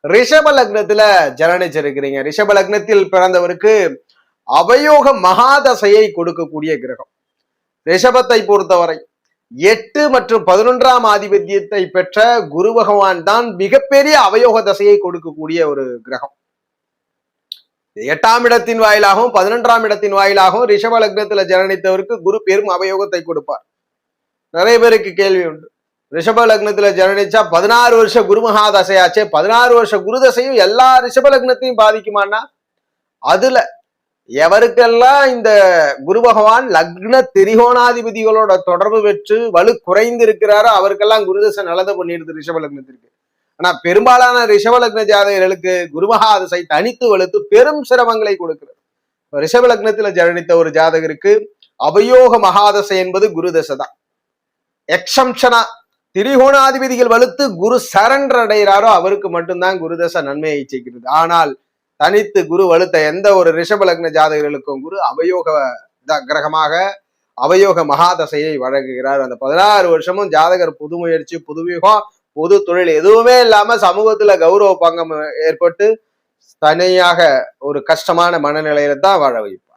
ரிஷப லக்னத்துல ஜனனிச்சிருக்கிறீங்க. ரிஷப லக்னத்தில் பிறந்தவருக்கு அவயோக மகாதசையை கொடுக்கக்கூடிய கிரகம். ரிஷபத்தை பொறுத்தவரை 8 மற்றும் 11ஆம் ஆதிபத்தியத்தை பெற்ற குரு பகவான் தான் மிகப்பெரிய அவயோக தசையை கொடுக்கக்கூடிய ஒரு கிரகம். 8ஆம் இடத்தின் வாயிலாகவும் 11ஆம் இடத்தின் வாயிலாகவும் ரிஷப லக்னத்துல ஜனனித்தவருக்கு குரு பெரும் அவயோகத்தை கொடுப்பார். நிறைய பேருக்கு கேள்வி உண்டு, ரிஷப லக்னத்துல ஜனனிச்சா 16 வருஷ குரு மகாதசையாச்சே, 16 வருஷ குரு தசையும் எல்லா ரிஷப லக்னத்தையும் பாதிக்குமான்னா, அதுல எவருக்கெல்லாம் இந்த குரு பகவான் லக்ன திரிகோணாதிபதிகளோட தொடர்பு பெற்று வலு குறைந்து இருக்கிறாரோ அவருக்கெல்லாம் குருதசை நல்லதை பண்ணிடுது ரிஷப லக்னத்திற்கு. ஆனா பெரும்பாலான ரிஷப லக்ன ஜாதகர்களுக்கு குரு மகாதசை தனித்து வலுத்து பெரும் சிரமங்களை கொடுக்கிறது. ரிஷப லக்னத்துல ஜனனித்த ஒரு ஜாதகருக்கு அவயோக மகாதசை என்பது குருதசை தான். எக்ஸம்ஷனா திரிகோணாதிபதிகள் வலுத்து குரு சரண்டர் அடைகிறாரோ அவருக்கு மட்டும்தான் குருதசை நன்மையை செய்கிறது. ஆனால் தனித்து குரு வலுத்த எந்த ஒரு ரிஷப லக்ன ஜாதகர்களுக்கும் குரு அவயோக கிரகமாக அவயோக மகாதசையை வழங்குகிறார். அந்த 16 வருஷமும் ஜாதகர் புது முயற்சி, புதுவியூகம், பொது தொழில் எதுவுமே இல்லாம சமூகத்துல கௌரவ பங்கம் ஏற்பட்டு தனியாக ஒரு கஷ்டமான மனநிலையில தான் வாழ வைப்பார்.